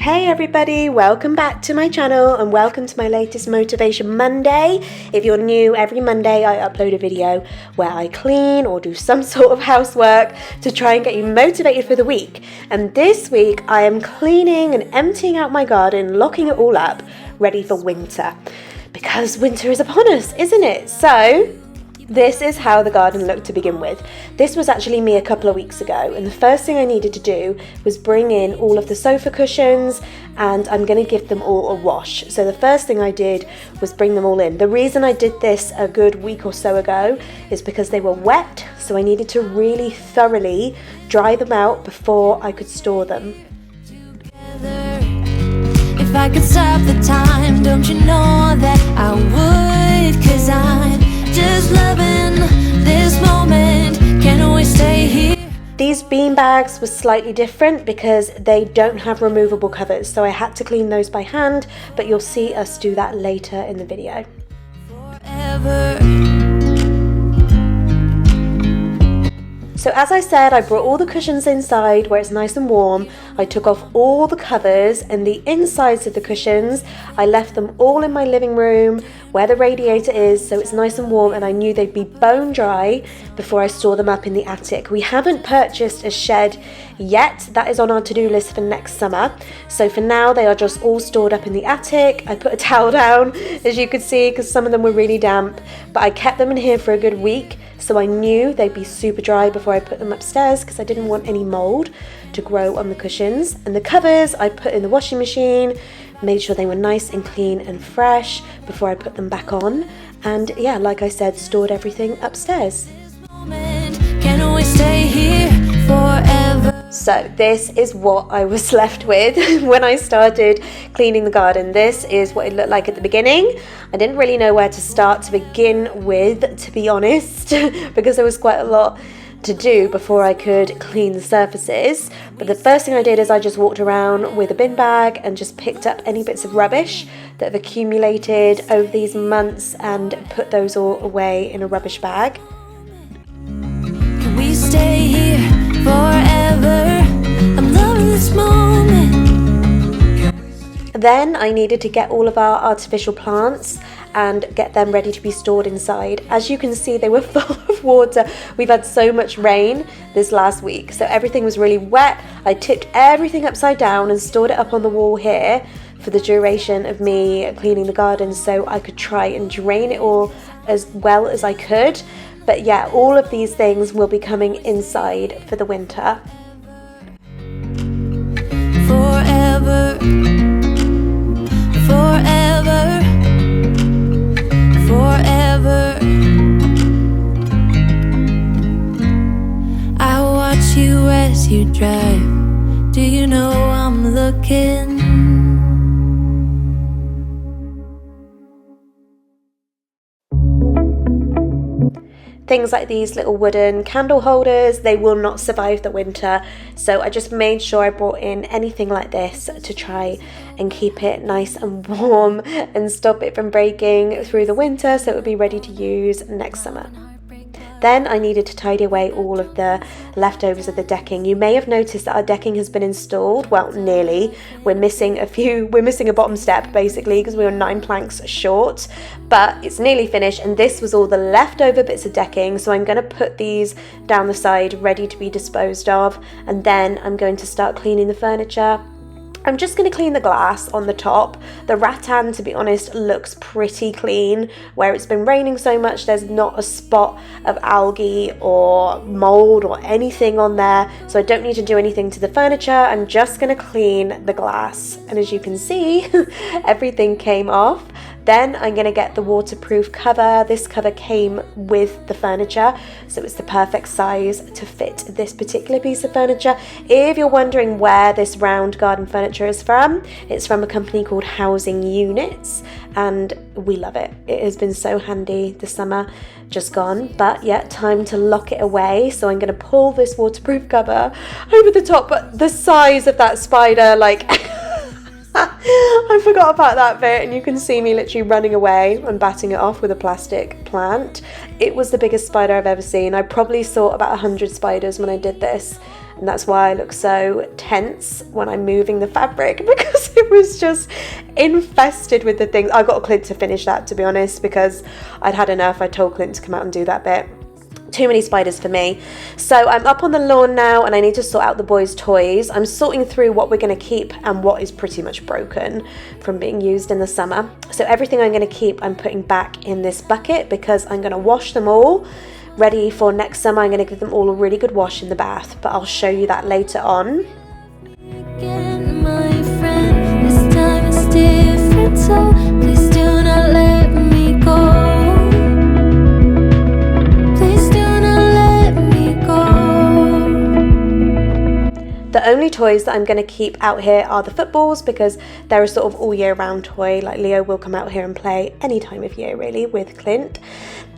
Hey everybody, welcome back to my channel and welcome to my latest Motivation Monday. If you're new, every Monday I upload a video where I clean or do some sort of housework to try and get you motivated for the week. And this week I am cleaning and emptying out my garden, locking it all up, ready for winter. Because winter is upon us, isn't it? So this is how the garden looked to begin with. This was actually me a couple of weeks ago, and the first thing I needed to do was bring in all of the sofa cushions, and I'm going to give them all a wash. So the first thing I did was bring them all in. The reason I did this a good week or so ago is because they were wet, so I needed to really thoroughly dry them out before I could store them. If I could stop the time, don't you know that I would? 'Cause I'm just loving this moment, can't always stay here. These bean bags were slightly different because they don't have removable covers, so I had to clean those by hand, but you'll see us do that later in the video. Forever. So as I said, I brought all the cushions inside where it's nice and warm. I took off all the covers and the insides of the cushions. I left them all in my living room where the radiator is, so it's nice and warm, and I knew they'd be bone dry before I store them up in the attic. We haven't purchased a shed yet. That is on our to-do list for next summer. So for now, they are just all stored up in the attic. I put a towel down, as you could see, because some of them were really damp, but I kept them in here for a good week. So I knew they'd be super dry before I put them upstairs because I didn't want any mold to grow on the cushions. And the covers I put in the washing machine, made sure they were nice and clean and fresh before I put them back on. And yeah, like I said, stored everything upstairs. Can't always stay here forever. So this is what I was left with when I started cleaning the garden. This is what it looked like at the beginning. I didn't really know where to start to begin with, to be honest, because there was quite a lot to do before I could clean the surfaces. But the first thing I did is I just walked around with a bin bag and just picked up any bits of rubbish that have accumulated over these months and put those all away in a rubbish bag. Can we stay here forever? I'm loving this moment. Then I needed to get all of our artificial plants and get them ready to be stored inside. As you can see, they were full of water. We've had so much rain this last week, so everything was really wet. I tipped everything upside down and stored it up on the wall here for the duration of me cleaning the garden, so I could try and drain it all as well as I could. But yeah, all of these things will be coming inside for the winter. Forever. Forever. Forever. I watch you as you drive. Do you know I'm looking? Things like these little wooden candle holders, they will not survive the winter. So I just made sure I brought in anything like this to try and keep it nice and warm and stop it from breaking through the winter so it would be ready to use next summer. Then I needed to tidy away all of the leftovers of the decking. You may have noticed that our decking has been installed, well, nearly. We're missing a bottom step basically because we were 9 planks short, but it's nearly finished, and this was all the leftover bits of decking. So I'm going to put these down the side ready to be disposed of, and then I'm going to start cleaning the furniture. I'm just going to clean the glass on the top. The rattan, to be honest, looks pretty clean. Where it's been raining so much, there's not a spot of algae or mold or anything on there. So I don't need to do anything to the furniture. I'm just going to clean the glass. And as you can see, everything came off. Then I'm going to get the waterproof cover. This cover came with the furniture, so it's the perfect size to fit this particular piece of furniture. If you're wondering where this round garden furniture is from, it's from a company called Housing Units, and we love it. It has been so handy this summer just gone, but yeah, time to lock it away. So I'm going to pull this waterproof cover over the top, but the size of that spider, like I forgot about that bit, and you can see me literally running away and batting it off with a plastic plant. It was the biggest spider I've ever seen. I probably saw about 100 spiders when I did this, And that's why I look so tense when I'm moving the fabric, because it was just infested with the things. I got Clint to finish that, to be honest, because I'd had enough. I told Clint to come out and do that bit. Too many spiders for me. So I'm up on the lawn now and I need to sort out the boys' toys. I'm sorting through what we're going to keep and what is pretty much broken from being used in the summer. So everything I'm going to keep, I'm putting back in this bucket because I'm going to wash them all. Ready for next summer, I'm going to give them all a really good wash in the bath, but I'll show you that later on. Again, my friend, this time it's different, so please do not let me go. The only toys that I'm going to keep out here are the footballs, because they're a sort of all year round toy. Like Leo will come out here and play any time of year really with Clint.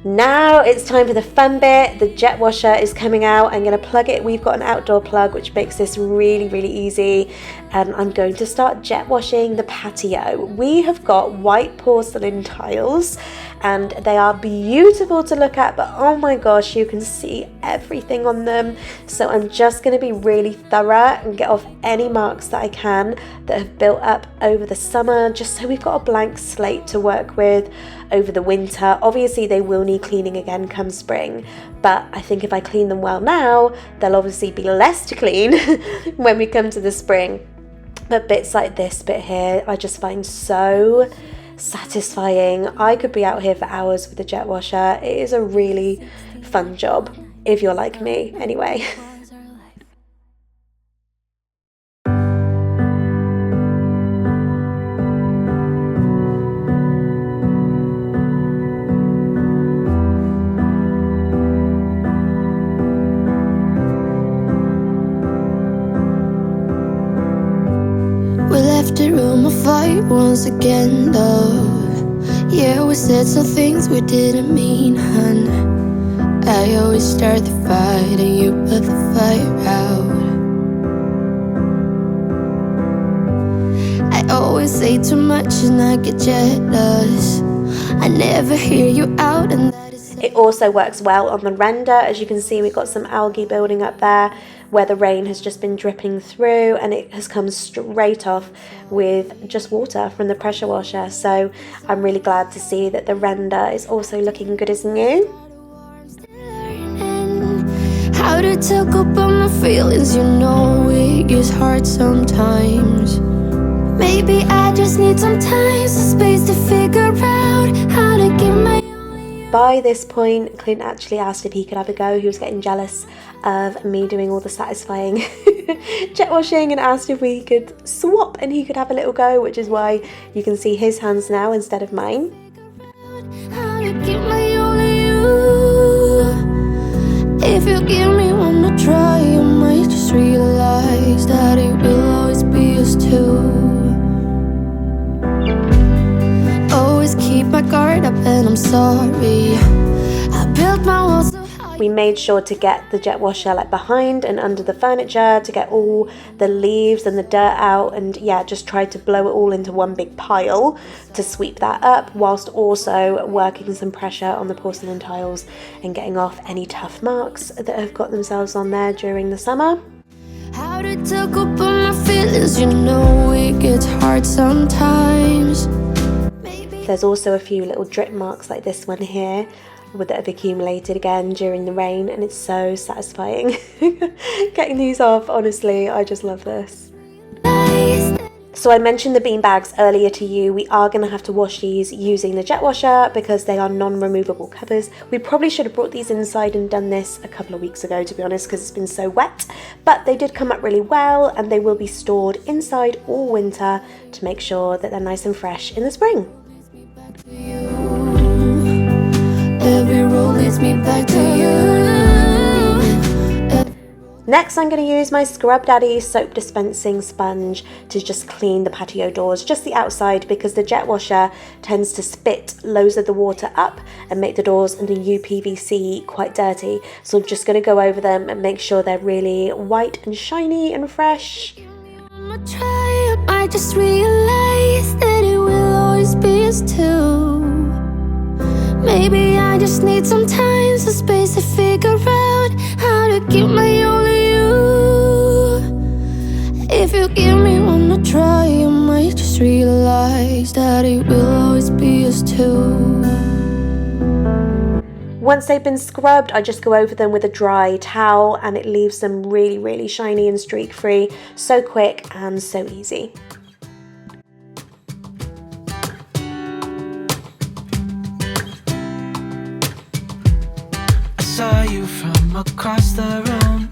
Now it's time for the fun bit. The jet washer is coming out. I'm going to plug it. We've got an outdoor plug which makes this really, really easy. And I'm going to start jet washing the patio. We have got white porcelain tiles and they are beautiful to look at, but oh my gosh, you can see everything on them. So I'm just going to be really thorough and get off any marks that I can that have built up over the summer, just so we've got a blank slate to work with over the winter. Obviously they will need cleaning again come spring, but I think if I clean them well now, they'll obviously be less to clean when we come to the spring. But bits like this bit here I just find so satisfying. I could be out here for hours with the jet washer. It is a really fun job if you're like me anyway. We left the room of fight once again, love. Yeah, we said some things we didn't mean, hun. I always start the fight and you put the fire out. I always say too much and I get jealous. I never hear you out, and that is... It also works well on the render. As you can see, we've got some algae building up there where the rain has just been dripping through, and it has come straight off with just water from the pressure washer. So I'm really glad to see that the render is also looking good as new. How to talk about my feelings, you know it is hard sometimes. Maybe I just need some time, some space to figure out how to give my... By this point, Clint actually asked if he could have a go. He was getting jealous of me doing all the satisfying jet washing and asked if we could swap and he could have a little go, which is why you can see his hands now instead of mine. How to give my all to you. If you give me one to try, I might just realize that it will always be us two. Always keep my guard up and I'm sorry. I built my walls so high. We made sure to get the jet washer like behind and under the furniture to get all the leaves and the dirt out, and yeah, just tried to blow it all into one big pile to sweep that up, whilst also working some pressure on the porcelain tiles and getting off any tough marks that have got themselves on there during the summer. How to talk about my feelings, you know it gets hard sometimes. There's also a few little drip marks like this one here that have accumulated again during the rain, and it's so satisfying getting these off. Honestly, I just love this. So I mentioned the bean bags earlier to you. We are going to have to wash these using the jet washer because they are non-removable covers. We probably should have brought these inside and done this a couple of weeks ago, to be honest, because it's been so wet, but they did come up really well and they will be stored inside all winter to make sure that they're nice and fresh in the spring. Every road leads me back to you. Next, I'm going to use my Scrub Daddy soap dispensing sponge to just clean the patio doors, just the outside, because the jet washer tends to spit loads of the water up and make the doors and the UPVC quite dirty. So I'm just going to go over them and make sure they're really white and shiny and fresh. I just realized that it will always be us two. Maybe I just need some time, some space to figure out how to give my all to you. If you give me one to try, I might just realize that it will always be us two. Once they've been scrubbed, I just go over them with a dry towel and it leaves them really, really shiny and streak free. So quick and so easy. I saw you from across the room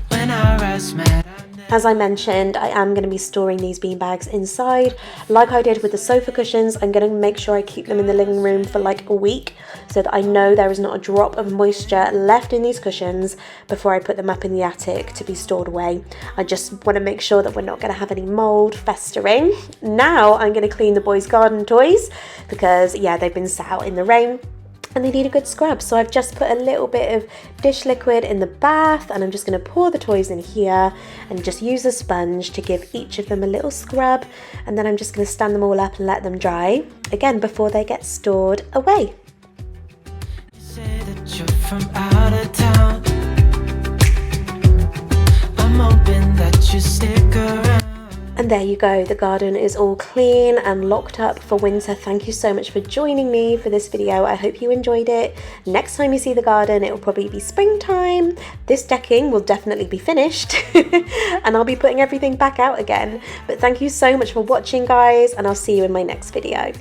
when our eyes met. As I mentioned, I am going to be storing these beanbags inside. Like I did with the sofa cushions, I'm going to make sure I keep them in the living room for like a week so that I know there is not a drop of moisture left in these cushions before I put them up in the attic to be stored away. I just want to make sure that we're not going to have any mold festering. Now I'm going to clean the boys' garden toys because, yeah, they've been sat out in the rain and they need a good scrub. So I've just put a little bit of dish liquid in the bath and I'm just going to pour the toys in here and just use a sponge to give each of them a little scrub, and then I'm just going to stand them all up and let them dry again before they get stored away. You say that you're from out of town. I'm hoping that you stick around. And there you go, the garden is all clean and locked up for winter. Thank you so much for joining me for this video. I hope you enjoyed it. Next time you see the garden, it will probably be springtime. This decking will definitely be finished and I'll be putting everything back out again. But thank you so much for watching, guys, and I'll see you in my next video.